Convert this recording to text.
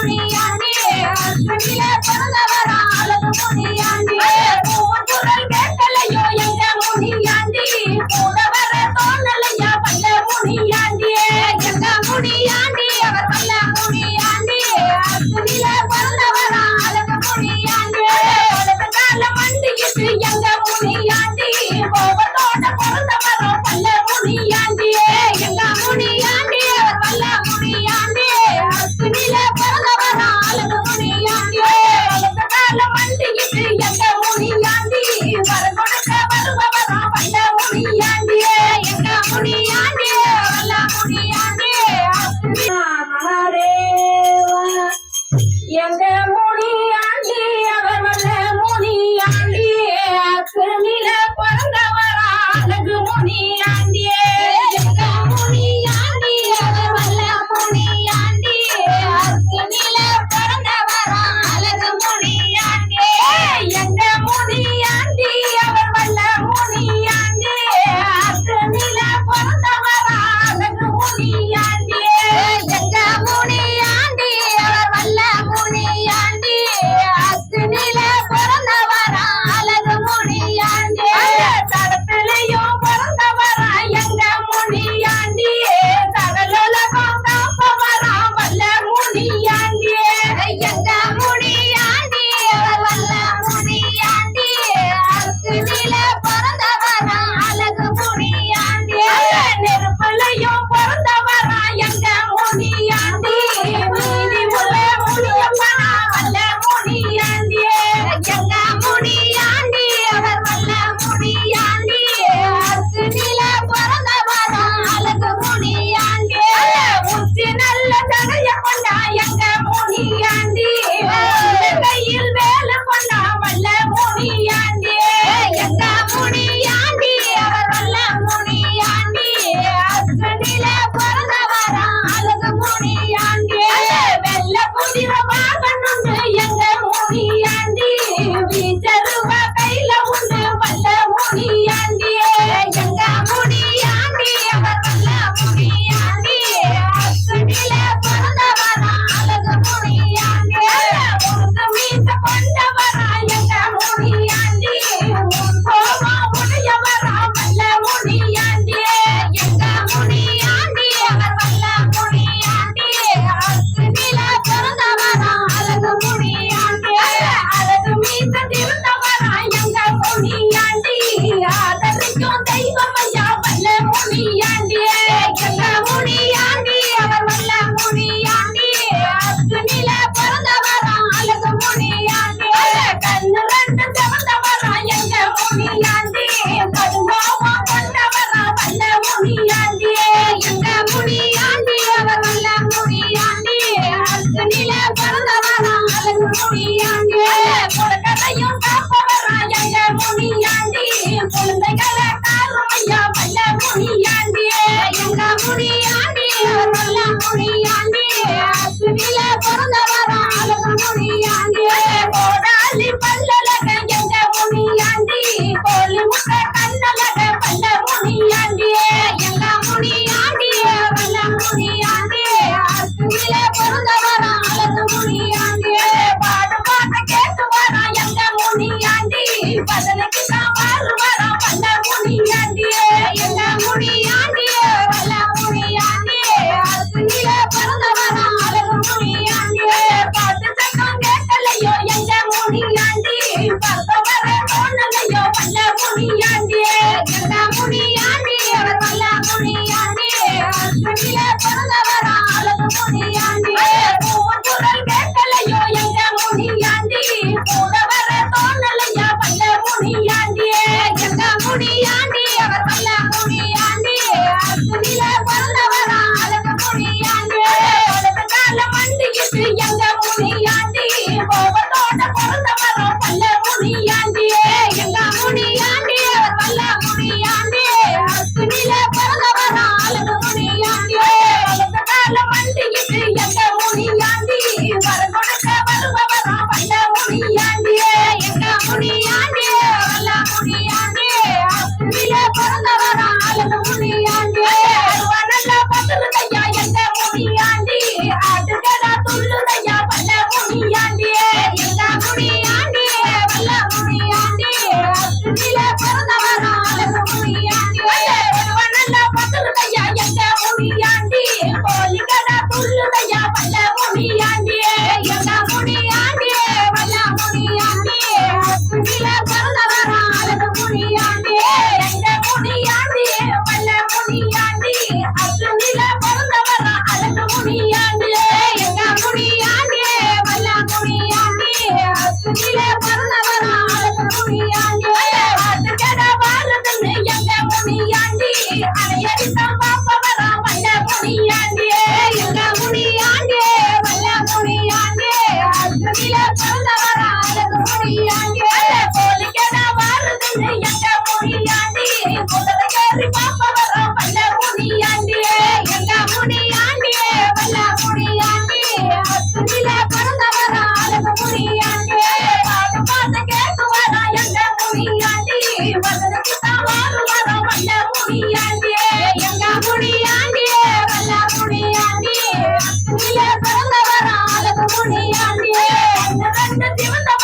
முனியாண்டி அஸ்வினில பிறந்தவரா அழகு முனியாண்டி குரல் கேட்கலையோ எங்க முனியாண்டி கூட வர தோணலையா வல்ல முனியாண்டி எங்க முனியாண்டி அவர் வல்ல முனியாண்டி அஸ்வினில பிறந்தவரா அழகு முனியாண்டி கால மண்டிக்கிட்டு எங்க முனியாண்டி கோபத்தோட பிறந்தவரா வல்ல முனியாண்டி எங்க முனியாண்டி அவர் வல்ல முனியாண்டி அஸ்வினில பிறந்தவரா அழகு முனியாண்டி கால மண்டிக்கிட்டு எங்க முனியாண்டி வர கொடுக்க வருபவரா வல்ல முனியாண்டி எங்க முனியாண்டி வல்ல முனியாண்டி மகாதேவா எங்க முனியாண்டி அவர் வல்ல முனியாண்டி அஸ்வினில பிறந்தவரா அழகு முனியாண்டி எங்க முனியாண்டி அவர் வல்ல முனியாண்டி அஸ்வினில பிறந்தவரா அழகு முனியாண்டி எங்க முனியாண்டி அவர் வல்ல முனியாண்டி அஸ்வினில பிறந்தவரா அழகு முனியாண்டி எங்க முனியாண்டி அவர் வல்ல முனியாண்டி அஸ்வினில பிறந்தவரா அழகு முனியாண்டி தடத்திலையும் பிறந்தவரா எங்க முனியாண்டி சகலுலகம் காப்பவரா வல்ல முனியாண்டி எங்க முனியாண்டி அவர் வல்ல முனியாண்டி அஸ்வினில பிறந்தவரா அழகு முனியாண்டி நெருப்புலையும் பிறந்தவரா எங்க முனியாண்டி நீதி உள்ள முனியப்பனா வல்ல முனியாண்டி எங்க முனியாண்டி அவர் வல்ல முனியாண்டி அஸ்வினில பிறந்தவரா அழகு முனியாண்டி உச்சி நல்ல தடைய கொண்டா எங்க முனியாண்டி கையில் வேலை கொண்டா வல்ல முனியாண்டி எங்க முனியாண்டி அவர் வல்ல முனியாண்டி அஸ்வினில பிறந்தவரா அழகு முனியாண்டி வெள்ள புதிர வாகனம் எங்க முனியாண்டி வீச்சருவ கையில உண்டு வல்ல முனியாண்டி எங்க முனியாண்டி அவர் வல்ல முனியாண்டி அஸ்வினில பிறந்தவரா அழகு முனியாண்டி உனக்கு மீச கொண்டவரா எங்க முனியாண்டி கோபா உடையவரா வல்ல முனியாண்டி எங்க முனியாண்டி அவர் வல்ல முனியாண்டி அஸ்வினில பிறந்தவரா அழகு முனியாண்டி அழகு மீச திருந்தவரா எங்க முனியாண்டி ஆதரிக்கும் தெய்வமையா வல்ல முனியாண்டி எங்க முனியாண்டி அவர் வல்ல முனியாண்டி அஸ்வினில பிறந்தவரா அழகு முனியாண்டி கண்ணு ரெண்டு சிவந்தவரா எங்க முனியாண்டி கடுங்கோபா கொண்டவரா வல்ல முனியாண்டி எங்க முனியாண்டி அவர் வல்ல முனியாண்டி அஸ்வினில பிறந்தவரா அழகு முனியாண்டி கொடுக்கதையும் காப்பவரா எங்க முனியாண்டி குழந்தைகளை காருமையா வல்ல முனியாண்டி எங்க முனியாண்டி அவர் வல்ல முனியாண்டி அஸ்வினில பிறந்தவரா அழகு முனியாண்டி கோடாலி பல்லலக எங்க முனியாண்டி கோலி முட்டை கண்ணலக வல்ல முனியாண்டி எங்க முனியாண்டி வல்ல முனியாண்டி அஸ்வினில பிறந்தவரா அழகு முனியாண்டி பாடு பாட்டு கேட்டு வரா எங்க முனியாண்டி பதிலுக்கு தான் வருவரா வல்ல முனியாண்டி எங்க முனியாண்டி வல்ல முனியாண்டி அஸ்வினில பிறந்தவரா அழகு முனியாண்டி பாட்டு சத்தம் கேட்கலையோ எங்க முனியாண்டி பறந்தவர தோணலையோ வல்ல முனியாண்டி எங்க முனியாண்டி அவர் வல்ல முனியாண்டி அஸ்வினில பிறந்தவரா அழகு முனியாண்டி குரல் கேட்கலையோ எங்க முனியாண்டி கூட வர தோணலையா வல்ல முனியாண்டி எங்க முனியாண்டி அவர் வல்ல முனியாண்டி அஸ்வினில பிறந்தவரா அழகு முனியாண்டி கால மண்டிக்கிட்டு எங்க முனியாண்டி கோபத்தோட பிறந்தவரா வல்ல முனியாண்டி எங்க முனியாண்டி முனியாண்டியே ரெண்டு சிவந்த